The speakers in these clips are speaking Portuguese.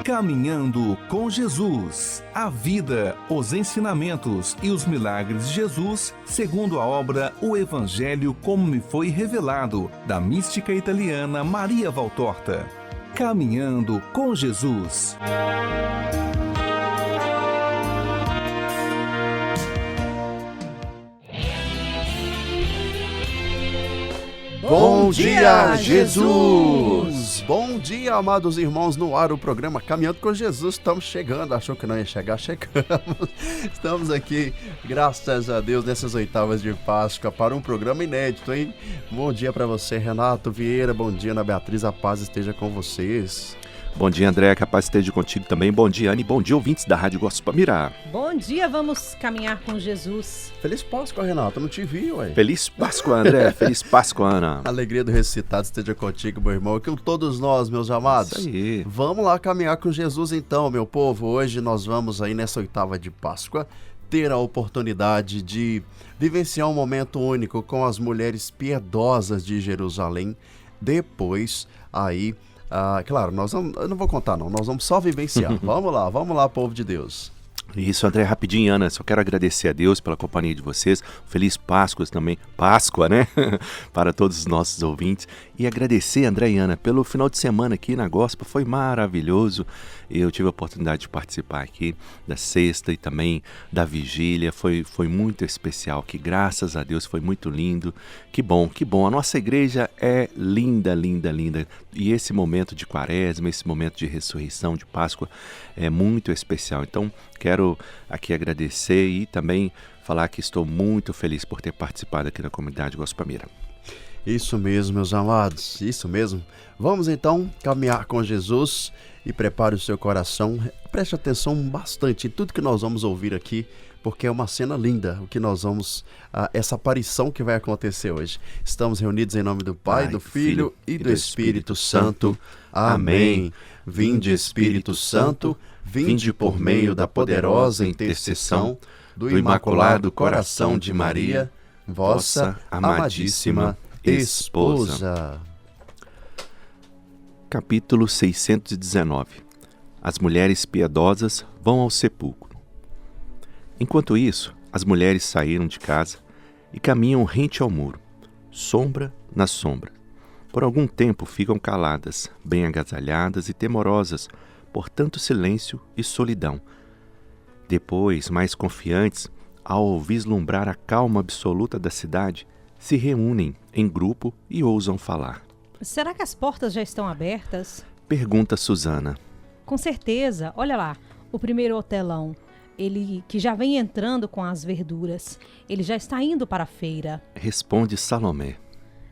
Caminhando com Jesus. A vida, os ensinamentos e os milagres de Jesus, segundo a obra O Evangelho como me foi revelado, da mística italiana Maria Valtorta. Caminhando com Jesus. Bom dia, Jesus! Bom dia, amados irmãos, no ar o programa Caminhando com Jesus. Estamos chegando, achou que não ia chegar? Chegamos. Estamos aqui, graças a Deus, nessas oitavas de Páscoa para um programa inédito, hein? Bom dia para você, Renato Vieira, bom dia, Ana Beatriz, a paz esteja com vocês. Bom dia, André, que a paz esteja contigo também. Bom dia, Anne, bom dia, ouvintes da Rádio Gospel Mirar. Bom dia, vamos caminhar com Jesus. Feliz Páscoa, Renato, não te vi, ué. Feliz Páscoa, André, feliz Páscoa, Ana. A alegria do ressuscitado esteja contigo, meu irmão, e com todos nós, meus amados. Isso aí. Vamos lá caminhar com Jesus então, meu povo. Hoje nós vamos aí nessa oitava de Páscoa ter a oportunidade de vivenciar um momento único com as mulheres piedosas de Jerusalém. Depois, aí, claro, eu não vou contar não, nós vamos só vivenciar. Vamos lá, povo de Deus. Isso, André, rapidinho, Ana, só quero agradecer a Deus pela companhia de vocês, feliz Páscoa também, Páscoa, né, para todos os nossos ouvintes, e agradecer, André e Ana, pelo final de semana aqui na Gospel, foi maravilhoso, eu tive a oportunidade de participar aqui da sexta e também da vigília, foi muito especial, que graças a Deus foi muito lindo, que bom, a nossa igreja é linda, linda, linda, e esse momento de quaresma, esse momento de ressurreição, de Páscoa, é muito especial, então quero aqui agradecer e também falar que estou muito feliz por ter participado aqui na comunidade Gospel Mira. Isso mesmo, meus amados, isso mesmo. Vamos então caminhar com Jesus e prepare o seu coração. Preste atenção bastante em tudo que nós vamos ouvir aqui, porque é uma cena linda, o que nós vamos, essa aparição que vai acontecer hoje. Estamos reunidos em nome do Pai, do Filho e do Espírito Santo. Amém. Vinde, Espírito Santo, vinde por meio da poderosa intercessão do Imaculado Coração de Maria, vossa amadíssima esposa. Capítulo 619. As mulheres piedosas vão ao sepulcro. Enquanto isso, as mulheres saíram de casa e caminham rente ao muro, sombra na sombra. Por algum tempo ficam caladas, bem agasalhadas e temorosas, por tanto silêncio e solidão. Depois, mais confiantes, ao vislumbrar a calma absoluta da cidade, se reúnem em grupo e ousam falar. Será que as portas já estão abertas? Pergunta Susana. Com certeza, olha lá, o primeiro hotelão. Ele que já vem entrando com as verduras. Ele já está indo para a feira. Responde Salomé.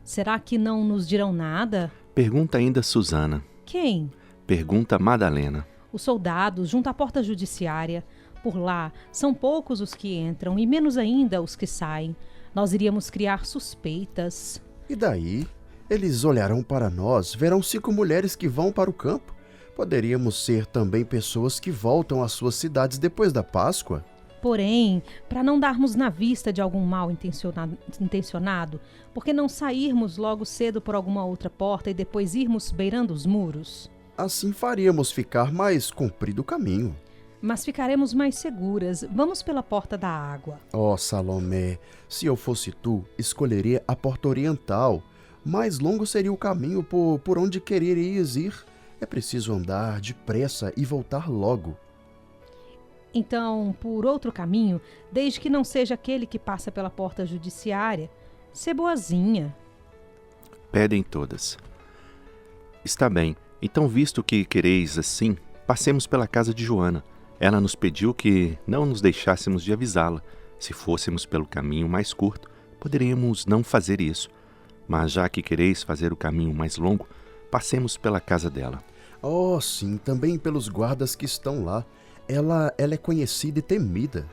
Será que não nos dirão nada? Pergunta ainda Susana. Quem? Pergunta Madalena. Os soldados junto à porta judiciária. Por lá, são poucos os que entram e menos ainda os que saem. Nós iríamos criar suspeitas. E daí? Eles olharão para nós, verão 5 mulheres que vão para o campo. Poderíamos ser também pessoas que voltam às suas cidades depois da Páscoa. Porém, para não darmos na vista de algum mal intencionado, por que não sairmos logo cedo por alguma outra porta e depois irmos beirando os muros? Assim faríamos ficar mais comprido o caminho. Mas ficaremos mais seguras. Vamos pela porta da água. Oh, Salomé, se eu fosse tu, escolheria a porta oriental. Mais longo seria o caminho por onde quererias ir. É preciso andar depressa e voltar logo. Então, por outro caminho, desde que não seja aquele que passa pela porta judiciária, ser boazinha. Pedem todas. Está bem, então visto que quereis assim, passemos pela casa de Joana. Ela nos pediu que não nos deixássemos de avisá-la. Se fôssemos pelo caminho mais curto, poderíamos não fazer isso. Mas já que quereis fazer o caminho mais longo, passemos pela casa dela. Oh, sim, também pelos guardas que estão lá. Ela é conhecida e temida.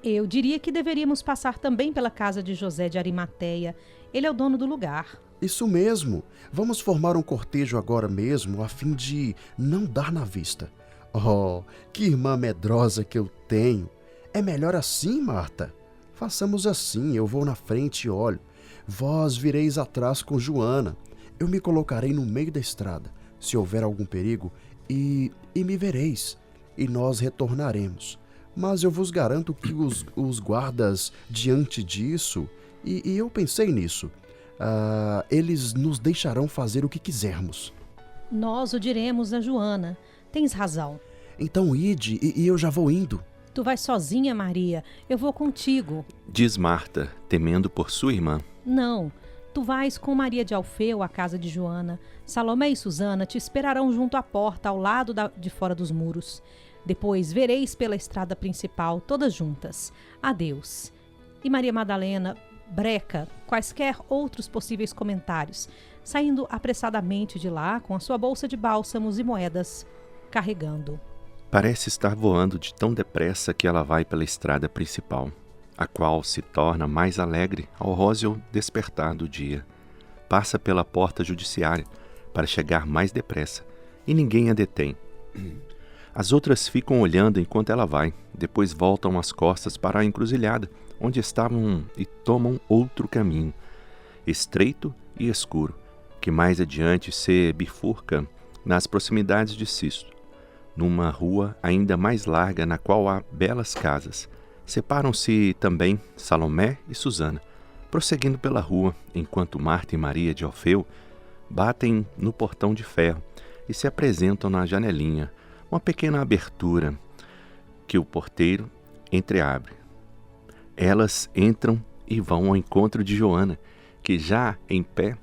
Eu diria que deveríamos passar também pela casa de José de Arimateia. Ele é o dono do lugar. Isso mesmo. Vamos formar um cortejo agora mesmo, a fim de não dar na vista. Oh, que irmã medrosa que eu tenho. É melhor assim, Marta? Façamos assim, eu vou na frente e olho. Vós vireis atrás com Joana. Eu me colocarei no meio da estrada. Se houver algum perigo, e e me vereis, e nós retornaremos. Mas eu vos garanto que os guardas, diante disso, e eu pensei nisso, eles nos deixarão fazer o que quisermos. Nós o diremos a Joana. Tens razão. Então ide, e eu já vou indo. Tu vais sozinha, Maria. Eu vou contigo. Diz Marta, temendo por sua irmã. Não. Tu vais com Maria de Alfeu à casa de Joana. Salomé e Susana te esperarão junto à porta, ao lado de fora dos muros. Depois vereis pela estrada principal, todas juntas. Adeus. E Maria Madalena breca quaisquer outros possíveis comentários, saindo apressadamente de lá com a sua bolsa de bálsamos e moedas, carregando. Parece estar voando de tão depressa que ela vai pela estrada principal, a qual se torna mais alegre ao róseo despertar do dia. Passa pela porta judiciária para chegar mais depressa, e ninguém a detém. As outras ficam olhando enquanto ela vai, depois voltam as costas para a encruzilhada, onde estavam, e tomam outro caminho, estreito e escuro, que mais adiante se bifurca nas proximidades de Sisto, numa rua ainda mais larga na qual há belas casas. Separam-se também Salomé e Susana, prosseguindo pela rua, enquanto Marta e Maria de Alfeu batem no portão de ferro e se apresentam na janelinha, uma pequena abertura que o porteiro entreabre. Elas entram e vão ao encontro de Joana, que já em pé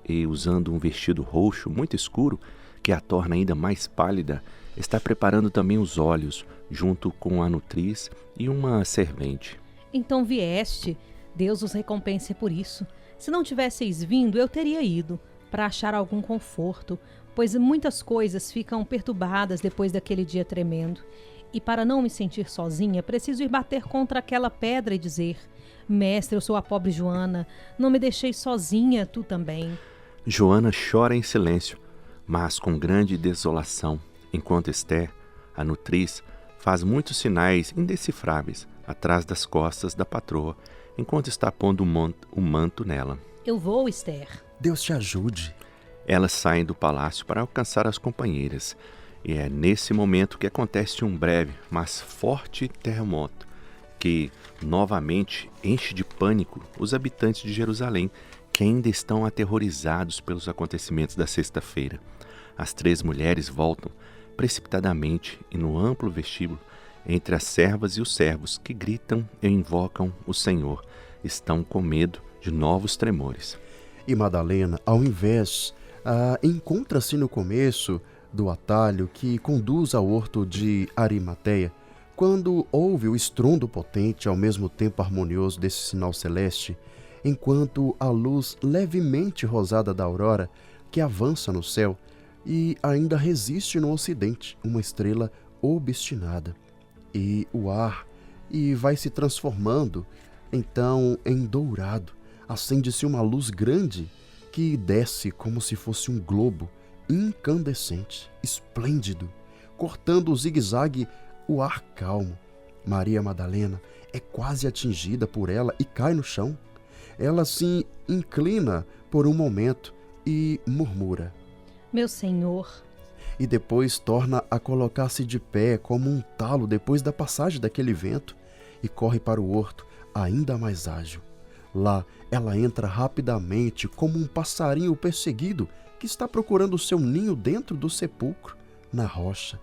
e usando um vestido roxo muito escuro, que a torna ainda mais pálida, está preparando também os olhos, junto com a nutriz e uma servente. Então vieste. Deus os recompense por isso. Se não tivesseis vindo, eu teria ido, para achar algum conforto, pois muitas coisas ficam perturbadas depois daquele dia tremendo. E para não me sentir sozinha, preciso ir bater contra aquela pedra e dizer: Mestre, eu sou a pobre Joana, não me deixeis sozinha, tu também. Joana chora em silêncio, mas com grande desolação, enquanto Esther, a nutriz, faz muitos sinais indecifráveis atrás das costas da patroa, enquanto está pondo o manto nela. Eu vou, Esther. Deus te ajude. Elas saem do palácio para alcançar as companheiras, e é nesse momento que acontece um breve, mas forte terremoto, que novamente enche de pânico os habitantes de Jerusalém, que ainda estão aterrorizados pelos acontecimentos da sexta-feira. As 3 mulheres voltam precipitadamente e no amplo vestíbulo, entre as servas e os servos que gritam e invocam o Senhor, estão com medo de novos tremores. E Madalena, ao invés, encontra-se no começo do atalho que conduz ao horto de Arimateia, quando ouve o estrondo potente ao mesmo tempo harmonioso desse sinal celeste, enquanto a luz levemente rosada da aurora, que avança no céu, e ainda resiste no ocidente, uma estrela obstinada. E o ar vai se transformando, então, em dourado. Acende-se uma luz grande que desce como se fosse um globo incandescente, esplêndido, cortando o zigue-zague o ar calmo. Maria Madalena é quase atingida por ela e cai no chão. Ela se inclina por um momento e murmura: Meu Senhor. E depois torna a colocar-se de pé como um talo depois da passagem daquele vento e corre para o horto ainda mais ágil. Lá ela entra rapidamente como um passarinho perseguido que está procurando seu ninho dentro do sepulcro, na rocha.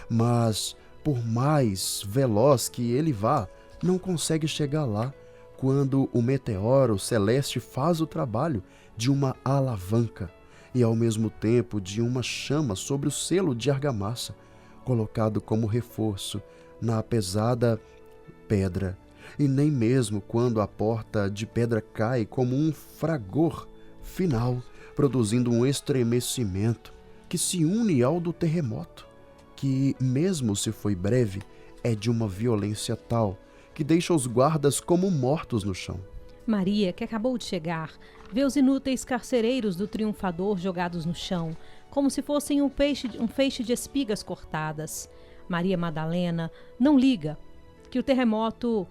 Mas, por mais veloz que ele vá, não consegue chegar lá, quando o meteoro celeste faz o trabalho de uma alavanca e ao mesmo tempo de uma chama sobre o selo de argamassa, colocado como reforço na pesada pedra, e nem mesmo quando a porta de pedra cai como um fragor final, produzindo um estremecimento que se une ao do terremoto, que, mesmo se foi breve, é de uma violência tal que deixa os guardas como mortos no chão. Maria, que acabou de chegar, vê os inúteis carcereiros do triunfador jogados no chão, como se fossem um feixe de espigas cortadas. Maria Madalena não liga que o terremoto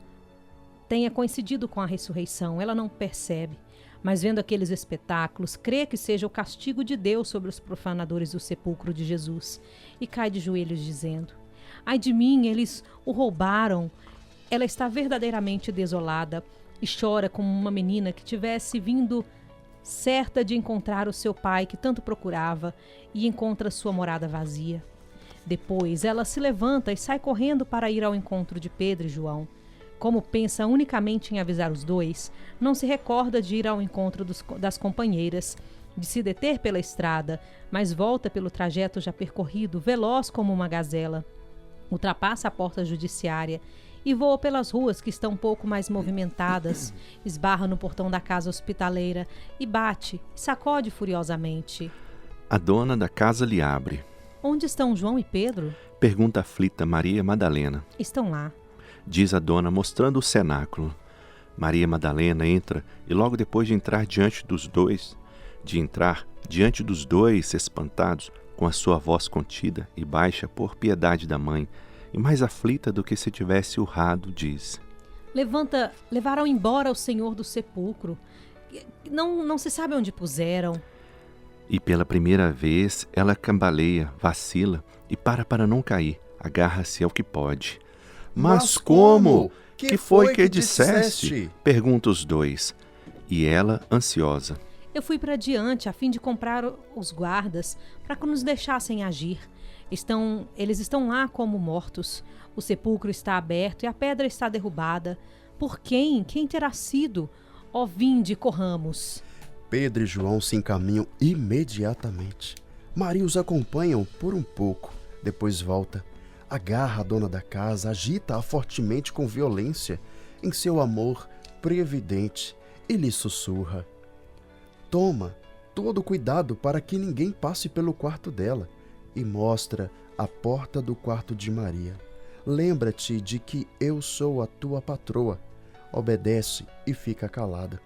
tenha coincidido com a ressurreição, ela não percebe. mas vendo aqueles espetáculos, crê que seja o castigo de Deus sobre os profanadores do sepulcro de Jesus, e cai de joelhos dizendo: ai de mim, eles o roubaram. Ela está verdadeiramente desolada e chora como uma menina que tivesse vindo certa de encontrar o seu pai que tanto procurava e encontra sua morada vazia. Depois ela se levanta e sai correndo para ir ao encontro de Pedro e João. Como pensa unicamente em avisar os dois, não se recorda de ir ao encontro das companheiras, de se deter pela estrada, mas volta pelo trajeto já percorrido, veloz como uma gazela. Ultrapassa a porta judiciária e voa pelas ruas que estão um pouco mais movimentadas, esbarra no portão da casa hospitaleira e bate, sacode furiosamente. A dona da casa lhe abre. Onde estão João e Pedro? Pergunta aflita Maria Madalena. Estão lá. Diz a dona, mostrando o cenáculo. Maria Madalena entra e logo depois de entrar diante dos dois, espantados, com a sua voz contida e baixa por piedade da mãe, e mais aflita do que se tivesse urrado, diz: Levaram embora o Senhor do sepulcro. Não se sabe onde puseram. E pela primeira vez ela cambaleia, vacila e para não cair, agarra-se ao que pode. Mas como? Que foi que disseste? Pergunta os dois. E ela, ansiosa: Eu fui para diante a fim de comprar os guardas para que nos deixassem agir. Eles estão lá como mortos. O sepulcro está aberto e a pedra está derrubada. Por quem? Quem terá sido? Ó, vinde, corramos. Pedro e João se encaminham imediatamente. Maria os acompanha por um pouco, depois volta. Agarra a dona da casa, agita-a fortemente com violência, em seu amor previdente, e lhe sussurra: toma todo cuidado para que ninguém passe pelo quarto dela, e mostra a porta do quarto de Maria. Lembra-te de que eu sou a tua patroa. Obedece e fica calada.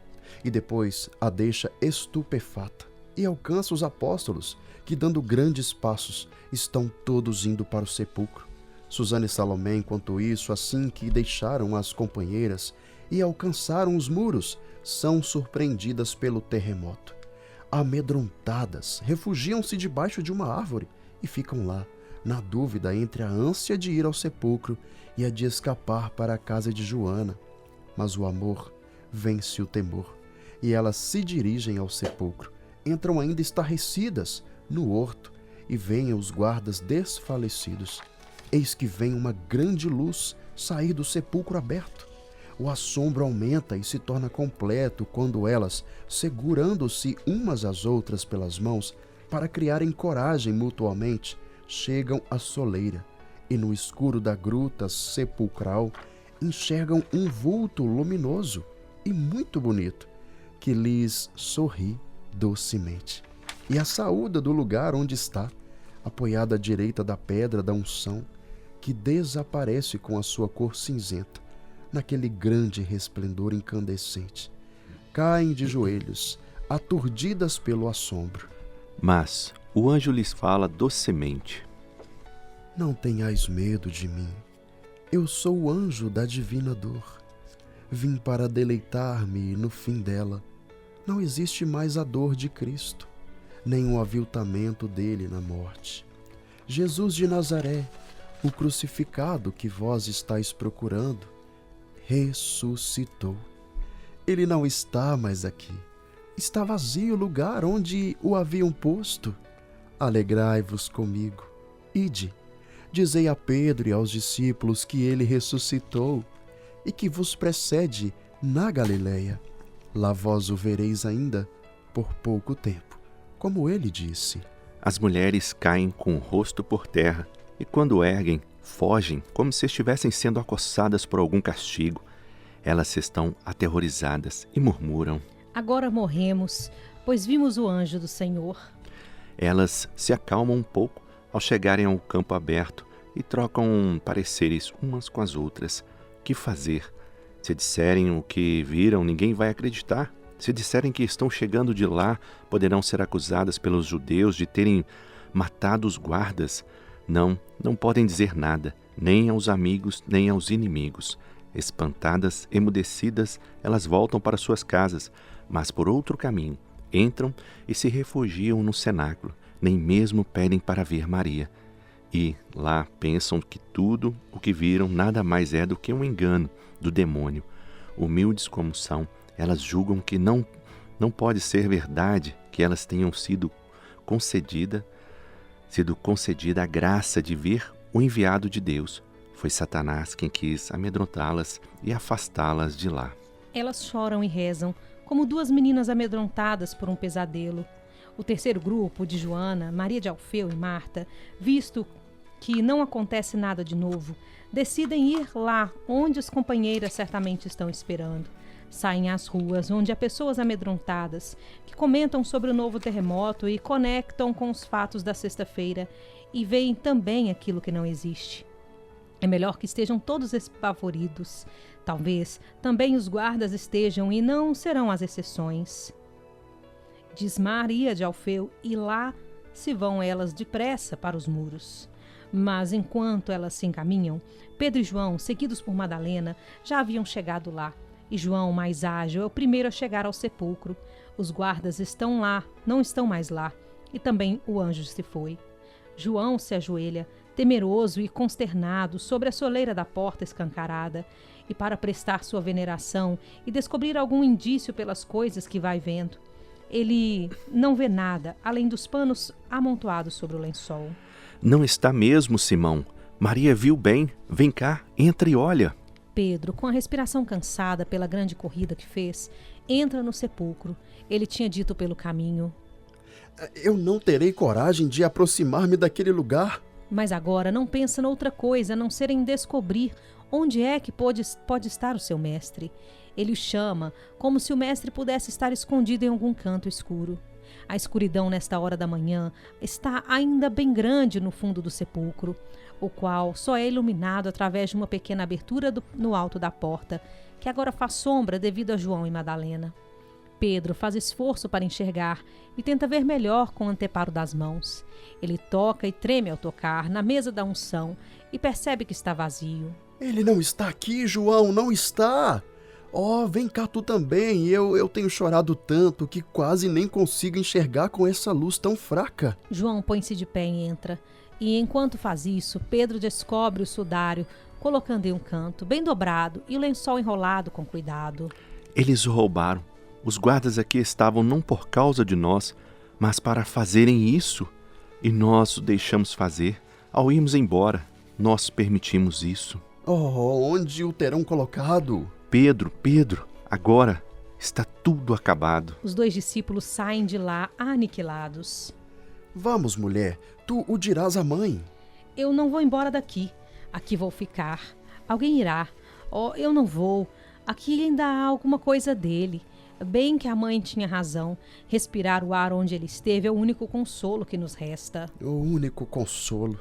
E depois a deixa estupefata e alcança os apóstolos, que, dando grandes passos, estão todos indo para o sepulcro. Susana e Salomé, enquanto isso, assim que deixaram as companheiras e alcançaram os muros, são surpreendidas pelo terremoto. Amedrontadas, refugiam-se debaixo de uma árvore e ficam lá, na dúvida entre a ânsia de ir ao sepulcro e a de escapar para a casa de Joana. Mas o amor vence o temor, e elas se dirigem ao sepulcro. Entram ainda estarrecidas no horto e veem os guardas desfalecidos. Eis que vem uma grande luz sair do sepulcro aberto. O assombro aumenta e se torna completo quando elas, segurando-se umas às outras pelas mãos para criarem coragem mutuamente, chegam à soleira e, no escuro da gruta sepulcral, enxergam um vulto luminoso e muito bonito que lhes sorri docemente e a saúda do lugar onde está, apoiada à direita da pedra da unção, que desaparece com a sua cor cinzenta naquele grande resplendor incandescente. Caem de joelhos, aturdidas pelo assombro. Mas o anjo lhes fala docemente: Não tenhais medo de mim. Eu sou o anjo da divina dor. Vim para deleitar-me no fim dela. Não existe mais a dor de Cristo, nem o aviltamento dele na morte. Jesus de Nazaré, o crucificado que vós estáis procurando, ressuscitou. Ele não está mais aqui. Está vazio o lugar onde o haviam posto. Alegrai-vos comigo. Ide, dizei a Pedro e aos discípulos que ele ressuscitou e que vos precede na Galileia. Lá vós o vereis ainda por pouco tempo, como ele disse. As mulheres caem com o rosto por terra e, quando erguem, fogem como se estivessem sendo acossadas por algum castigo. Elas estão aterrorizadas e murmuram: Agora morremos, pois vimos o anjo do Senhor. Elas se acalmam um pouco ao chegarem ao campo aberto e trocam pareceres umas com as outras. Que fazer? Se disserem o que viram, ninguém vai acreditar. Se disserem que estão chegando de lá, poderão ser acusadas pelos judeus de terem matado os guardas. Não podem dizer nada, nem aos amigos, nem aos inimigos. Espantadas, emudecidas, elas voltam para suas casas, mas por outro caminho entram e se refugiam no cenáculo, nem mesmo pedem para ver Maria. E lá pensam que tudo o que viram nada mais é do que um engano do demônio. Humildes como são, elas julgam que não pode ser verdade que elas tenham sido concedida a graça de ver o enviado de Deus. Foi Satanás quem quis amedrontá-las e afastá-las de lá. Elas choram e rezam, como duas meninas amedrontadas por um pesadelo. O terceiro grupo, de Joana, Maria de Alfeu e Marta, visto que não acontece nada de novo, decidem ir lá onde as companheiras certamente estão esperando. Saem às ruas, onde há pessoas amedrontadas, que comentam sobre o novo terremoto e conectam com os fatos da sexta-feira e veem também aquilo que não existe. É melhor que estejam todos espavoridos. Talvez também os guardas estejam e não serão as exceções. Diz Maria de Alfeu, e lá se vão elas depressa para os muros. Mas enquanto elas se encaminham, Pedro e João, seguidos por Madalena, já haviam chegado lá. E João, mais ágil, é o primeiro a chegar ao sepulcro. Os guardas estão lá, não estão mais lá. E também o anjo se foi. João se ajoelha, temeroso e consternado, sobre a soleira da porta escancarada, e para prestar sua veneração e descobrir algum indício pelas coisas que vai vendo. Ele não vê nada, além dos panos amontoados sobre o lençol. Não está mesmo, Simão. Maria viu bem. Vem cá, entra e olha. Pedro, com a respiração cansada pela grande corrida que fez, entra no sepulcro. Ele tinha dito pelo caminho: Eu não terei coragem de aproximar-me daquele lugar. Mas agora não pensa noutra coisa a não ser em descobrir onde é que pode estar o seu mestre. Ele o chama, como se o mestre pudesse estar escondido em algum canto escuro. A escuridão nesta hora da manhã está ainda bem grande no fundo do sepulcro, o qual só é iluminado através de uma pequena abertura no alto da porta, que agora faz sombra devido a João e Madalena. Pedro faz esforço para enxergar e tenta ver melhor com o anteparo das mãos. Ele toca e treme ao tocar na mesa da unção e percebe que está vazio. Ele não está aqui, João, não está! Oh, vem cá tu também, eu tenho chorado tanto que quase nem consigo enxergar com essa luz tão fraca. João põe-se de pé e entra. E enquanto faz isso, Pedro descobre o sudário, colocando em um canto, bem dobrado, e o lençol enrolado com cuidado. Eles o roubaram. Os guardas aqui estavam não por causa de nós, mas para fazerem isso. E nós o deixamos fazer. Ao irmos embora, nós permitimos isso. Oh, onde o terão colocado? Pedro, agora está tudo acabado. Os dois discípulos saem de lá aniquilados. Vamos, mulher, tu o dirás à mãe. Eu não vou embora daqui. Aqui vou ficar. Alguém irá. Oh, eu não vou. Aqui ainda há alguma coisa dele. Bem que a mãe tinha razão. Respirar o ar onde ele esteve é o único consolo que nos resta. O único consolo.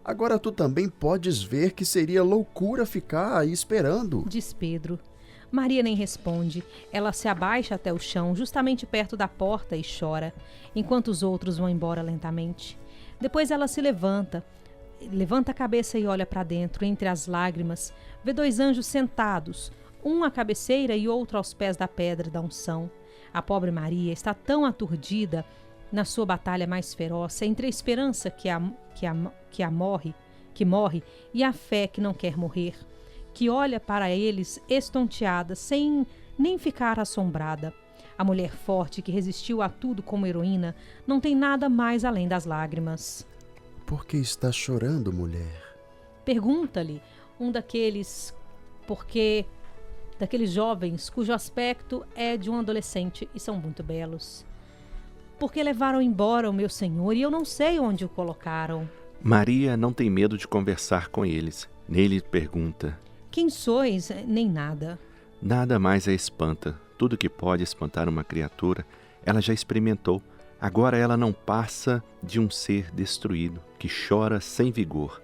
Agora tu também podes ver que seria loucura ficar aí esperando, diz Pedro. Maria nem responde. Ela se abaixa até o chão, justamente perto da porta, e chora, enquanto os outros vão embora lentamente. Depois ela se levanta a cabeça e olha para dentro, entre as lágrimas. Vê dois anjos sentados, um à cabeceira e outro aos pés da pedra da unção. A pobre Maria está tão aturdida na sua batalha mais feroz, entre a esperança que morre e a fé que não quer morrer, que olha para eles estonteada, sem nem ficar assombrada. A mulher forte que resistiu a tudo como heroína não tem nada mais além das lágrimas. Por que está chorando, mulher? Pergunta-lhe um daqueles jovens cujo aspecto é de um adolescente e são muito belos. Porque levaram embora o meu senhor e eu não sei onde o colocaram. Maria não tem medo de conversar com eles. Nele pergunta: Quem sois? Nem nada. Nada mais a espanta. Tudo que pode espantar uma criatura, ela já experimentou. Agora ela não passa de um ser destruído, que chora sem vigor.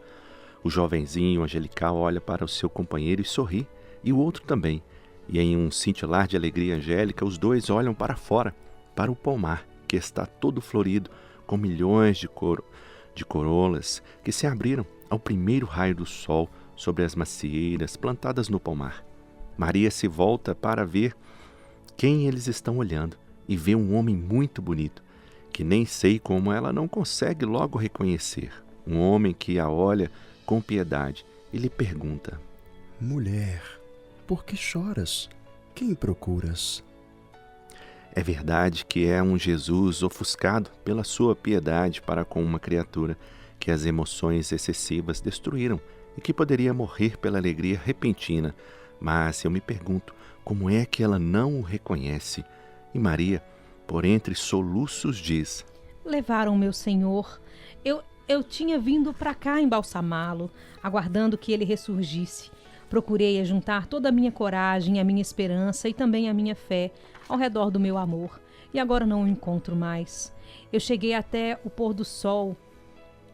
O jovenzinho angelical olha para o seu companheiro e sorri, e o outro também. E em um cintilar de alegria angélica, os dois olham para fora, para o pomar, que está todo florido, com milhões de corolas que se abriram ao primeiro raio do sol sobre as macieiras plantadas no pomar. Maria se volta para ver quem eles estão olhando e vê um homem muito bonito, que nem sei como ela não consegue logo reconhecer. Um homem que a olha com piedade e lhe pergunta: Mulher, por que choras? Quem procuras? É verdade que é um Jesus ofuscado pela sua piedade para com uma criatura que as emoções excessivas destruíram e que poderia morrer pela alegria repentina. Mas eu me pergunto, como é que ela não o reconhece? E Maria, por entre soluços, diz: Levaram meu senhor. Eu tinha vindo para cá embalsamá-lo, aguardando que ele ressurgisse. Procurei juntar toda a minha coragem, a minha esperança e também a minha fé ao redor do meu amor. E agora não o encontro mais. Eu cheguei até o pôr do sol.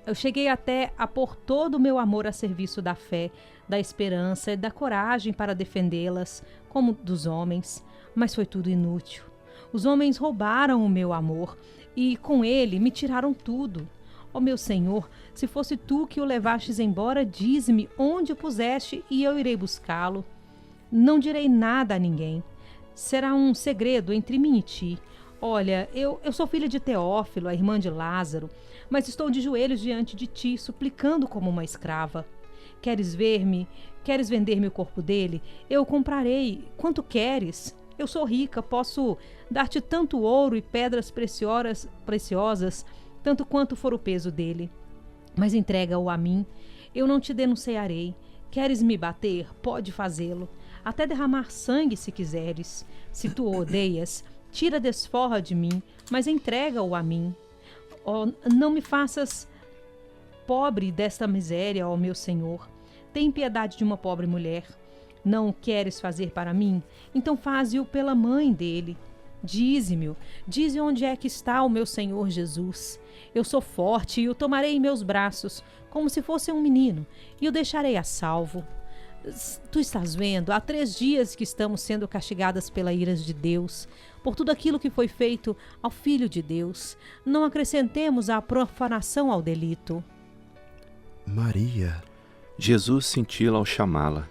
Eu cheguei até a pôr todo o meu amor a serviço da fé, da esperança e da coragem para defendê-las, como dos homens. Mas foi tudo inútil. Os homens roubaram o meu amor e, com ele, me tiraram tudo. Ó meu Senhor, se fosse tu que o levastes embora, dize-me onde o puseste e eu irei buscá-lo. Não direi nada a ninguém. Será um segredo entre mim e ti. Olha, eu sou filha de Teófilo, a irmã de Lázaro, mas estou de joelhos diante de ti, suplicando como uma escrava. Queres ver-me? Queres vender-me o corpo dele? Eu o comprarei. Quanto queres? Eu sou rica, posso dar-te tanto ouro e pedras preciosas, tanto quanto for o peso dele. Mas entrega-o a mim, eu não te denunciarei. Queres me bater? Pode fazê-lo. Até derramar sangue se quiseres. Se tu o odeias, tira a desforra de mim, mas entrega-o a mim. Oh, não me faças pobre desta miséria, ó meu Senhor. Tem piedade de uma pobre mulher. Não o queres fazer para mim? Então faze-o pela mãe dele. Dize-me, dize onde é que está o meu Senhor Jesus. Eu sou forte e o tomarei em meus braços, como se fosse um menino, e o deixarei a salvo. Tu estás vendo, há 3 dias que estamos sendo castigadas pela ira de Deus, por tudo aquilo que foi feito ao Filho de Deus. Não acrescentemos a profanação ao delito. Maria. Jesus cintila ao chamá-la.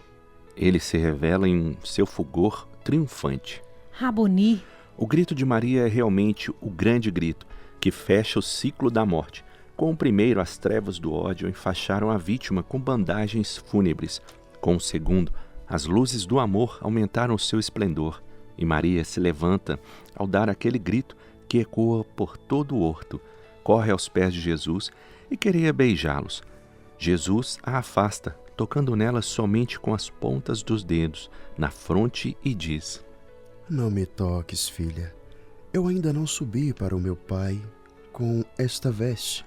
Ele se revela em seu fulgor triunfante. Raboni. O grito de Maria é realmente o grande grito que fecha o ciclo da morte. Com o primeiro, as trevas do ódio enfaixaram a vítima com bandagens fúnebres. Com o segundo, as luzes do amor aumentaram o seu esplendor. E Maria se levanta ao dar aquele grito que ecoa por todo o horto. Corre aos pés de Jesus e queria beijá-los. Jesus a afasta, tocando nela somente com as pontas dos dedos, na fronte, e diz: Não me toques, filha. Eu ainda não subi para o meu pai com esta veste.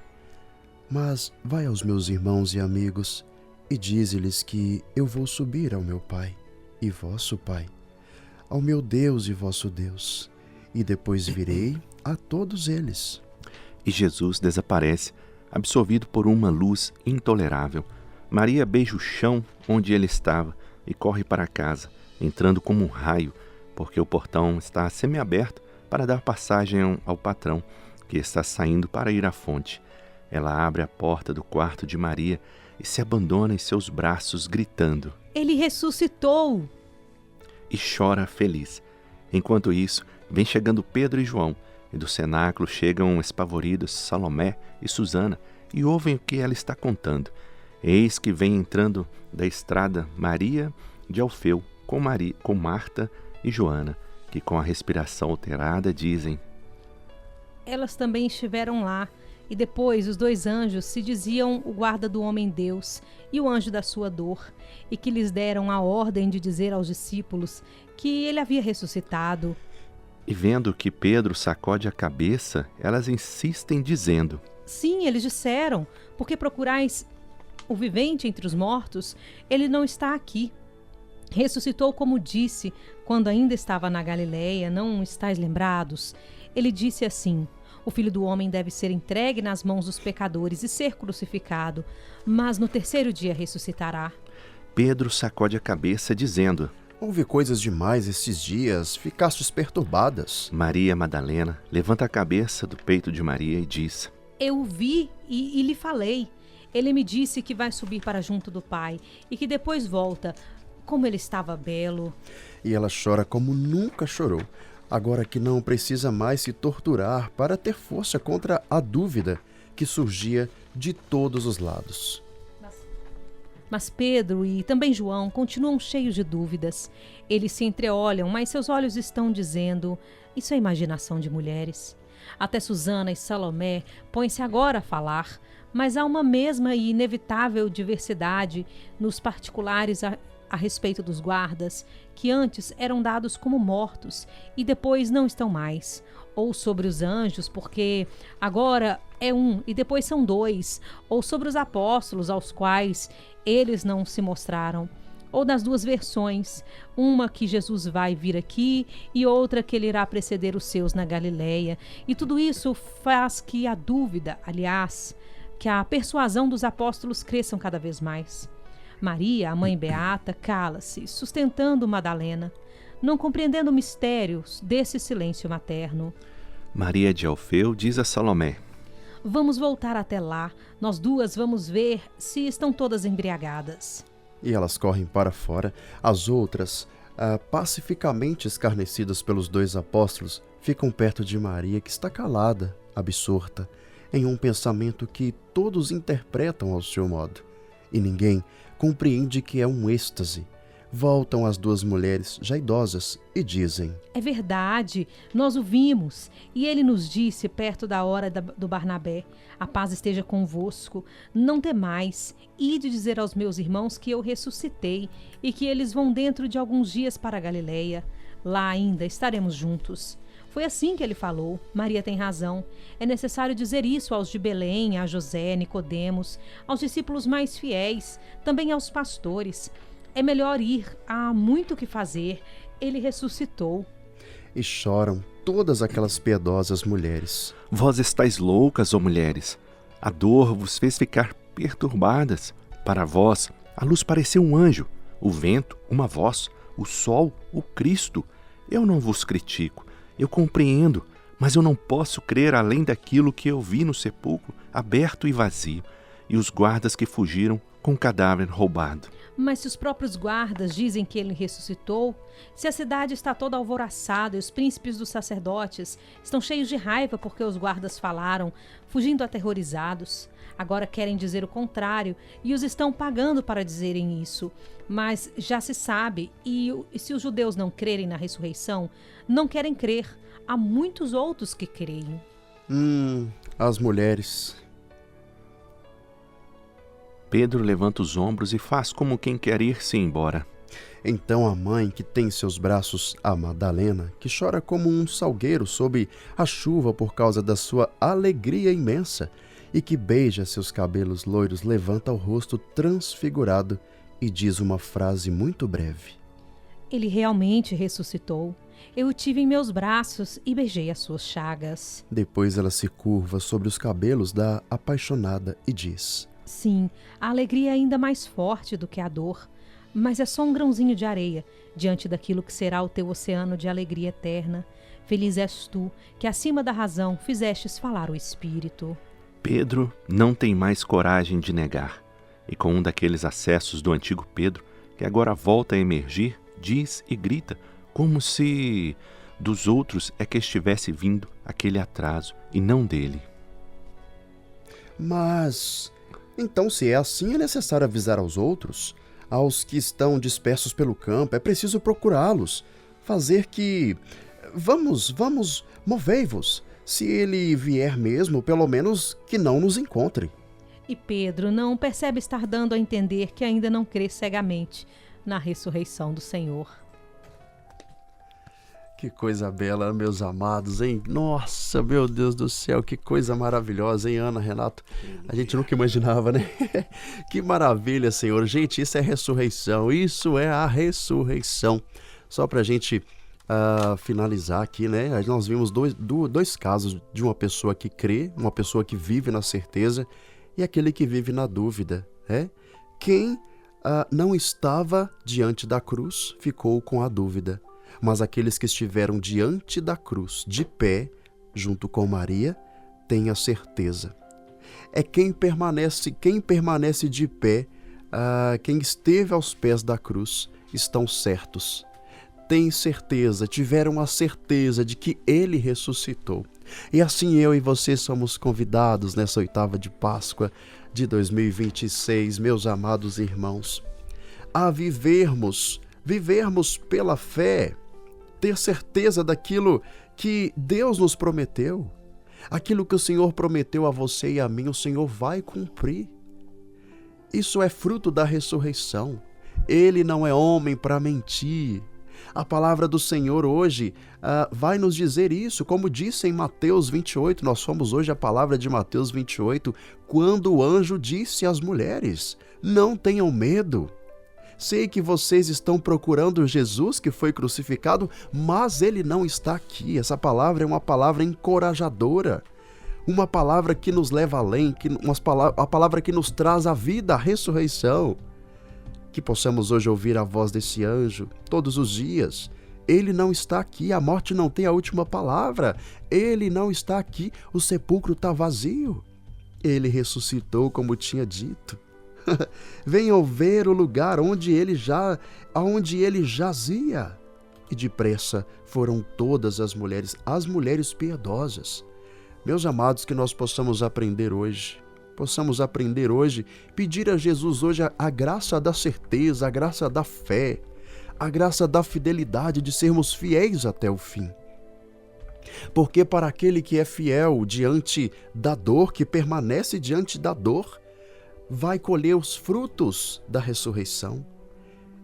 Mas vai aos meus irmãos e amigos e dize-lhes que eu vou subir ao meu pai e vosso pai, ao meu Deus e vosso Deus, e depois virei a todos eles. E Jesus desaparece, absorvido por uma luz intolerável. Maria beija o chão onde ele estava e corre para casa, entrando como um raio, porque o portão está semiaberto para dar passagem ao patrão, que está saindo para ir à fonte. Ela abre a porta do quarto de Maria e se abandona em seus braços, gritando: Ele ressuscitou! E chora feliz. Enquanto isso, vem chegando Pedro e João, e do cenáculo chegam espavoridos Salomé e Susana, e ouvem o que ela está contando. Eis que vem entrando da estrada Maria de Alfeu, com Marta e Joana, que com a respiração alterada dizem: Elas também estiveram lá, e depois os 2 anjos se diziam o guarda do homem-deus e o anjo da sua dor, e que lhes deram a ordem de dizer aos discípulos que ele havia ressuscitado. E vendo que Pedro sacode a cabeça, elas insistem dizendo: Sim, eles disseram, porque procurais o vivente entre os mortos, ele não está aqui. Ressuscitou como disse, quando ainda estava na Galileia, não estáis lembrados? Ele disse assim: o Filho do Homem deve ser entregue nas mãos dos pecadores e ser crucificado, mas no 3º dia ressuscitará. Pedro sacode a cabeça, dizendo: Houve coisas demais esses dias, ficastes perturbadas. Maria Madalena levanta a cabeça do peito de Maria e diz: Eu o vi e lhe falei. Ele me disse que vai subir para junto do Pai e que depois volta. Como ele estava belo. E ela chora como nunca chorou. agora que não precisa mais se torturar para ter força contra a dúvida que surgia de todos os lados. Mas Pedro e também João continuam cheios de dúvidas. Eles se entreolham, mas seus olhos estão dizendo: isso é imaginação de mulheres. Até Susana e Salomé põem-se agora a falar, mas há uma mesma e inevitável diversidade nos particulares a respeito dos guardas, que antes eram dados como mortos e depois não estão mais. Ou sobre os anjos, porque agora é um e depois são dois. Ou sobre os apóstolos, aos quais eles não se mostraram. Ou das duas versões, uma que Jesus vai vir aqui e outra que ele irá preceder os seus na Galileia. E tudo isso faz que a dúvida, aliás, que a persuasão dos apóstolos cresçam cada vez mais. Maria, a mãe beata, cala-se, sustentando Madalena, não compreendendo mistérios desse silêncio materno. Maria de Alfeu diz a Salomé: vamos voltar até lá, nós duas vamos ver se estão todas embriagadas. E elas correm para fora. As outras, pacificamente escarnecidas pelos dois apóstolos, ficam perto de Maria, que está calada, absorta, em um pensamento que todos interpretam ao seu modo. E ninguém compreende que é um êxtase. Voltam as duas mulheres, já idosas, e dizem: é verdade, nós o vimos, e ele nos disse perto da hora do Barnabé: a paz esteja convosco, não temais, ide dizer aos meus irmãos que eu ressuscitei e que eles vão dentro de alguns dias para a Galileia. Lá ainda estaremos juntos. Foi assim que ele falou. Maria tem razão. É necessário dizer isso aos de Belém, a José, Nicodemos, aos discípulos mais fiéis, também aos pastores. É melhor ir, há muito o que fazer. Ele ressuscitou. E choram todas aquelas piedosas mulheres. vós estáis loucas, ó mulheres. A dor vos fez ficar perturbadas. Para vós, a luz pareceu um anjo, o vento, uma voz, o sol, o Cristo. Eu não vos critico, eu compreendo, mas eu não posso crer além daquilo que eu vi no sepulcro aberto e vazio, e os guardas que fugiram com o cadáver roubado. Mas se os próprios guardas dizem que ele ressuscitou, se a cidade está toda alvoroçada e os príncipes dos sacerdotes estão cheios de raiva porque os guardas falaram, fugindo aterrorizados, agora querem dizer o contrário e os estão pagando para dizerem isso. Mas já se sabe, e se os judeus não crerem na ressurreição, não querem crer. Há muitos outros que creem. As mulheres. Pedro levanta os ombros e faz como quem quer ir-se embora. Então a mãe, que tem em seus braços a Madalena, que chora como um salgueiro sob a chuva por causa da sua alegria imensa, e que beija seus cabelos loiros, levanta o rosto transfigurado e diz uma frase muito breve. Ele realmente ressuscitou. Eu o tive em meus braços e beijei as suas chagas. Depois ela se curva sobre os cabelos da apaixonada e diz: Sim, a alegria é ainda mais forte do que a dor, mas é só um grãozinho de areia diante daquilo que será o teu oceano de alegria eterna. Feliz és tu, que acima da razão fizestes falar o Espírito. Pedro não tem mais coragem de negar, e com um daqueles acessos do antigo Pedro, que agora volta a emergir, diz e grita, como se dos outros é que estivesse vindo aquele atraso, e não dele. Mas então, se é assim, é necessário avisar aos outros, aos que estão dispersos pelo campo, é preciso procurá-los, fazer que... Vamos, movei-vos. Se ele vier mesmo, pelo menos que não nos encontre. E Pedro não percebe estar dando a entender que ainda não crê cegamente na ressurreição do Senhor. Que coisa bela, meus amados, hein? Nossa, meu Deus do céu, que coisa maravilhosa, hein, Ana, Renato? A gente nunca imaginava, né? Que maravilha, Senhor. Gente, isso é ressurreição, isso é a ressurreição. Só pra gente finalizar aqui, né? Nós vimos dois casos de uma pessoa que crê, uma pessoa que vive na certeza e aquele que vive na dúvida, né? Quem não estava diante da cruz ficou com a dúvida. Mas aqueles que estiveram diante da cruz, de pé, junto com Maria, têm a certeza. É quem permanece de pé, quem esteve aos pés da cruz, estão certos. têm certeza, tiveram a certeza de que Ele ressuscitou. E assim eu e você somos convidados nessa oitava de Páscoa de 2026, meus amados irmãos, a vivermos pela fé, ter certeza daquilo que Deus nos prometeu. Aquilo que o Senhor prometeu a você e a mim, o Senhor vai cumprir. Isso é fruto da ressurreição. Ele não é homem para mentir. A palavra do Senhor hoje vai nos dizer isso, como disse em Mateus 28, nós fomos hoje a palavra de Mateus 28, quando o anjo disse às mulheres: não tenham medo. Sei que vocês estão procurando Jesus que foi crucificado, mas ele não está aqui. Essa palavra é uma palavra encorajadora, uma palavra que nos leva além, a palavra que nos traz a vida, a ressurreição. Que possamos hoje ouvir a voz desse anjo todos os dias. Ele não está aqui, a morte não tem a última palavra. Ele não está aqui, o sepulcro está vazio. Ele ressuscitou como tinha dito. Venham ver o lugar onde ele jazia. E depressa foram todas as mulheres piedosas. Meus amados, que nós possamos aprender hoje, pedir a Jesus hoje a graça da certeza, a graça da fé, a graça da fidelidade, de sermos fiéis até o fim. Porque para aquele que é fiel diante da dor, que permanece diante da dor, vai colher os frutos da ressurreição,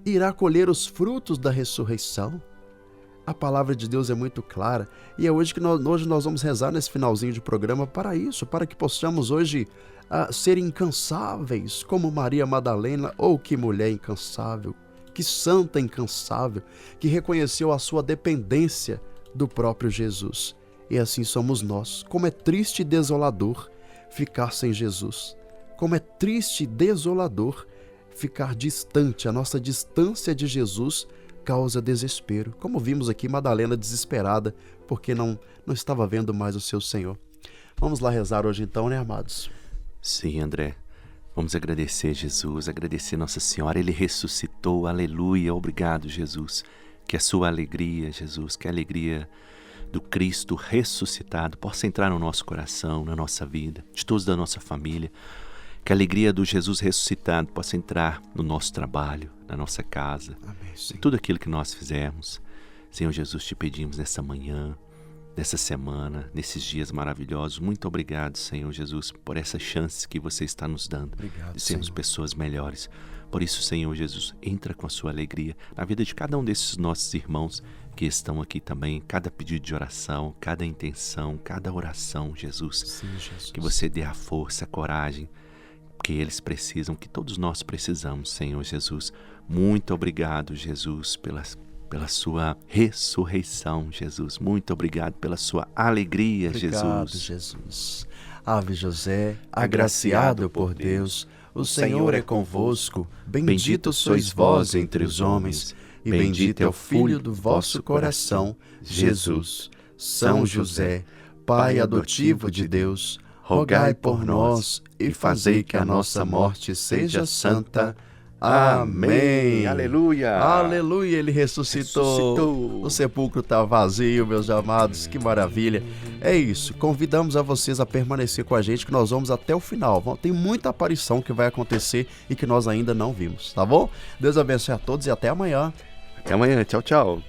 irá colher os frutos da ressurreição. A palavra de Deus é muito clara e é hoje que hoje nós vamos rezar nesse finalzinho de programa para isso, para que possamos hoje ser incansáveis como Maria Madalena. Oh, que mulher incansável, que santa incansável, que reconheceu a sua dependência do próprio Jesus. E assim somos nós. Como é triste e desolador ficar sem Jesus. Como é triste e desolador ficar distante. A nossa distância de Jesus causa desespero. Como vimos aqui, Madalena desesperada porque não estava vendo mais o seu Senhor. Vamos lá rezar hoje então, né, amados? Sim, André. Vamos agradecer Jesus, agradecer Nossa Senhora. Ele ressuscitou, aleluia. Obrigado, Jesus. Que a sua alegria, Jesus, que a alegria do Cristo ressuscitado possa entrar no nosso coração, na nossa vida, de todos da nossa família. Que a alegria do Jesus ressuscitado possa entrar no nosso trabalho, na nossa casa, em tudo aquilo que nós fizermos. Senhor Jesus, te pedimos nessa manhã, nessa semana, nesses dias maravilhosos. Muito obrigado, Senhor Jesus, por essa chance que você está nos dando. Obrigado, de sermos Senhor. Pessoas melhores. Por isso, Senhor Jesus, entra com a sua alegria na vida de cada um desses nossos irmãos que estão aqui também, cada pedido de oração, cada intenção, cada oração, Jesus. Sim, Jesus. Que você dê a força, a coragem que eles precisam, que todos nós precisamos, Senhor Jesus. Muito obrigado, Jesus, pela sua ressurreição, Jesus. Muito obrigado pela sua alegria, Obrigado, Jesus. Jesus. Ave José, agraciado por Deus, o Senhor é convosco. Bendito sois vós entre os homens, e bendito é o Filho do vosso coração, Jesus. São José, Pai adotivo de Deus, rogai por nós e fazei que a nossa morte seja santa. Amém. Aleluia. Aleluia, ele ressuscitou. O sepulcro está vazio, meus amados, que maravilha. É isso, convidamos a vocês a permanecer com a gente, que nós vamos até o final. Tem muita aparição que vai acontecer e que nós ainda não vimos, tá bom? Deus abençoe a todos e até amanhã. Até amanhã. Tchau, tchau.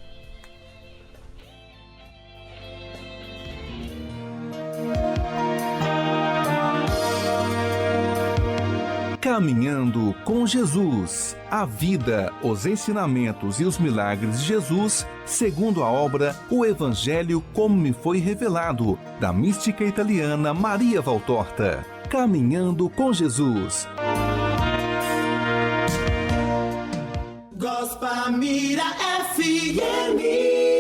Caminhando com Jesus. A vida, os ensinamentos e os milagres de Jesus, segundo a obra O Evangelho como me foi revelado, da mística italiana Maria Valtorta. Caminhando com Jesus. Gospel Mira FM.